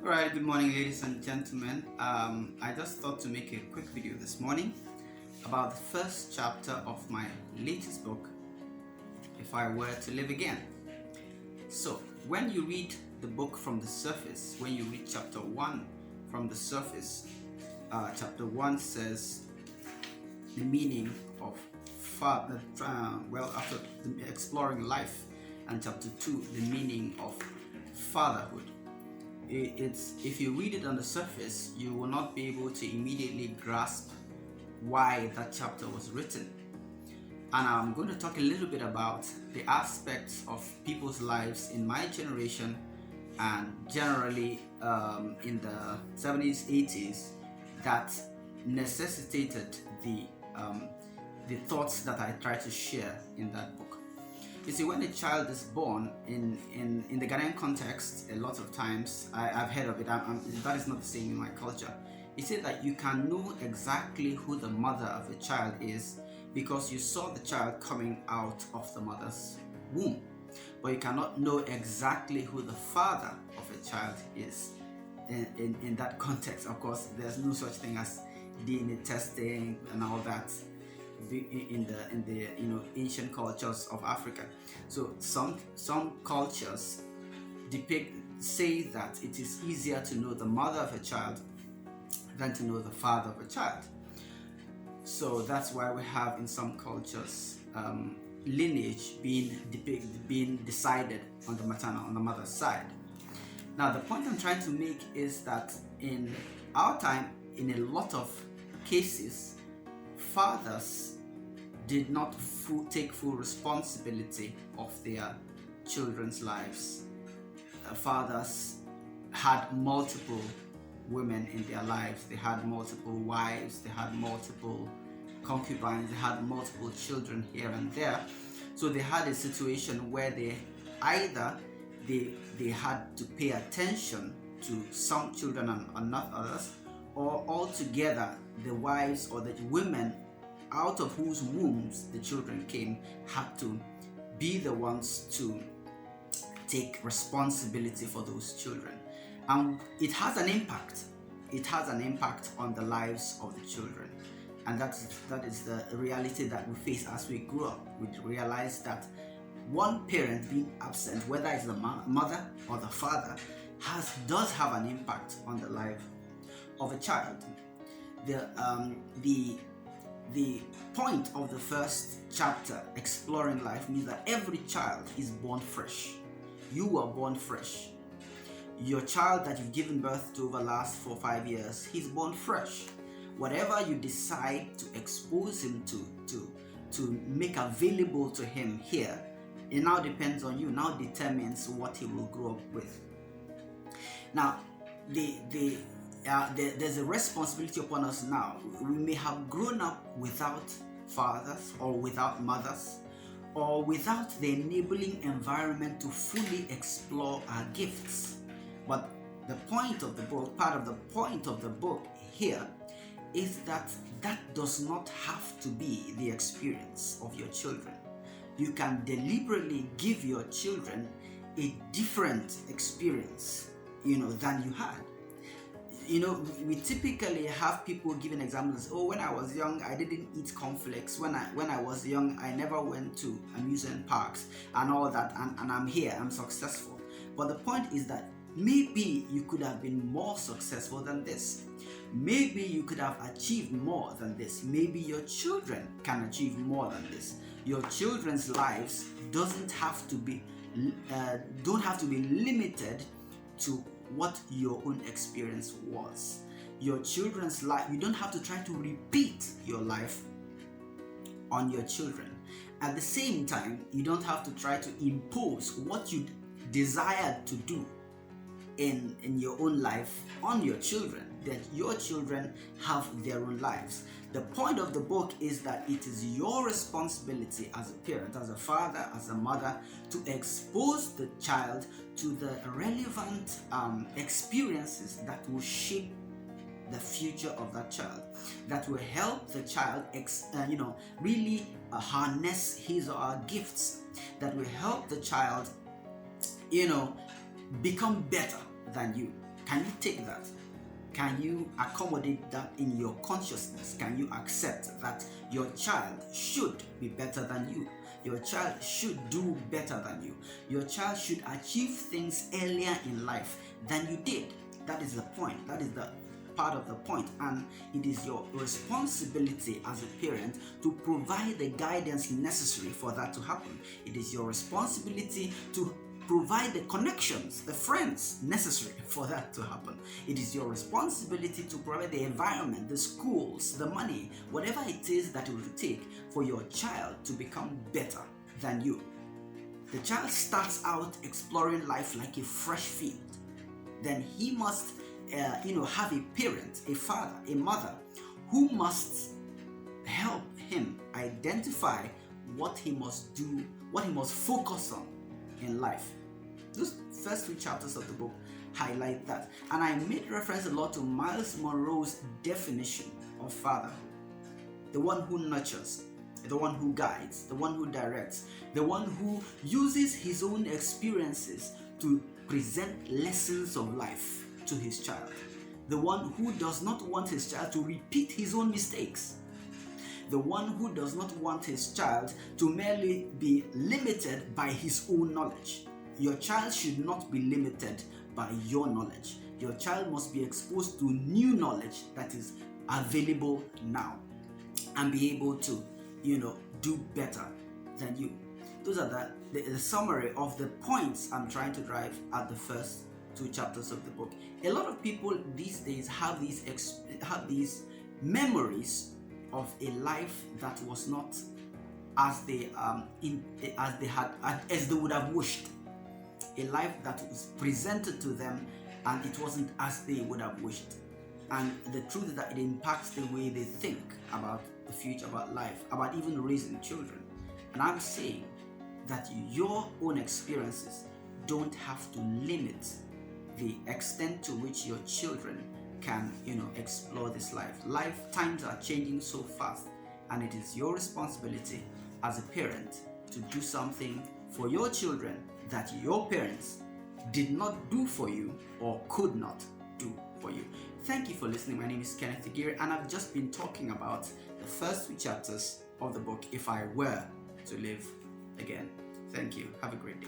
Alright, good morning, ladies and gentlemen. I just thought to make a quick video this morning about the first chapter of my latest book, If I Were to Live Again. So, when you read the book from the surface, when you read chapter 1 from the surface, chapter 1 says the meaning of father, after exploring life, and chapter 2, the meaning of fatherhood. If you read it on the surface, you will not be able to immediately grasp why that chapter was written. And I'm going to talk a little bit about the aspects of people's lives in my generation and generally in the 70s, 80s that necessitated the thoughts that I try to share in that book. You see, when a child is born in the Ghanaian context, a lot of times I've heard of it. That is not the same in my culture. You say that you can know exactly who the mother of a child is because you saw the child coming out of the mother's womb, but you cannot know exactly who the father of a child is in that context. Of course, there's no such thing as DNA testing and all that in the ancient cultures of Africa. So some cultures say that it is easier to know the mother of a child than to know the father of a child. So that's why we have in some cultures lineage being decided on the mother's side. Now the point I'm trying to make is that in our time, in a lot of cases, fathers did not take full responsibility of their children's lives. Fathers had multiple women in their lives. They had multiple wives, they had multiple concubines, they had multiple children here and there. So they had a situation where they either they had to pay attention to some children and not others, or altogether the wives or the women out of whose wombs the children came had to be the ones to take responsibility for those children. And it has an impact. It has an impact on the lives of the children. And that is the reality that we face as we grow up. We realize that one parent being absent, whether it's the mother or the father, does have an impact on the life of a child. The point of the first chapter, exploring life, means that every child is born fresh. You were born fresh. Your child that you've given birth to over the last 4 or 5 years, he's born fresh. Whatever you decide to expose him to make available to him here, it now depends on you, now determines what he will grow up with. Now, there's a responsibility upon us now. We may have grown up without fathers or without mothers or without the enabling environment to fully explore our gifts. But the point of the book, part of the point of the book here, is that does not have to be the experience of your children. You can deliberately give your children a different experience, than you had. We typically have people giving examples. Oh, when I was young, I didn't eat cornflakes. When I was young, I never went to amusement parks and all that. And I'm here, I'm successful. But the point is that maybe you could have been more successful than this. Maybe you could have achieved more than this. Maybe your children can achieve more than this. Your children's lives don't have to be limited to what your own experience was. Your children's life, you don't have to try to repeat your life on your children. At the same time, you don't have to try to impose what you desired to do in your own life on your children. That your children have their own lives. The point of the book is that it is your responsibility as a parent, as a father, as a mother, to expose the child to the relevant experiences that will shape the future of that child, that will help the child really harness his or her gifts, that will help the child become better than you. Can you take that? Can you accommodate that in your consciousness? Can you accept that your child should be better than you? Your child should do better than you. Your child should achieve things earlier in life than you did. That is the point. That is the part of the point. And it is your responsibility as a parent to provide the guidance necessary for that to happen. It is your responsibility to provide the connections, the friends necessary for that to happen. It is your responsibility to provide the environment, the schools, the money, whatever it is that it will take for your child to become better than you. The child starts out exploring life like a fresh field. Then he must have a parent, a father, a mother who must help him identify what he must do, what he must focus on in life. Those first 2 chapters of the book highlight that. And I made reference a lot to Miles Monroe's definition of fatherhood. The one who nurtures, the one who guides, the one who directs, the one who uses his own experiences to present lessons of life to his child. The one who does not want his child to repeat his own mistakes. The one who does not want his child to merely be limited by his own knowledge. Your child should not be limited by your knowledge. Your child must be exposed to new knowledge that is available now and be able to, do better than you. Those are the summary of the points I'm trying to drive at the first 2 chapters of the book. A lot of people these days have these memories of a life that was not as they would have wished. A life that was presented to them and it wasn't as they would have wished. And the truth is that it impacts the way they think about the future, about life, about even raising children. And I'm saying that your own experiences don't have to limit the extent to which your children can, explore this life. Lifetimes are changing so fast, and it is your responsibility as a parent to do something for your children that your parents did not do for you or could not do for you. Thank you for listening. My name is Kenneth Igiri, and I've just been talking about the first 2 chapters of the book, If I Were to Live Again. Thank you. Have a great day.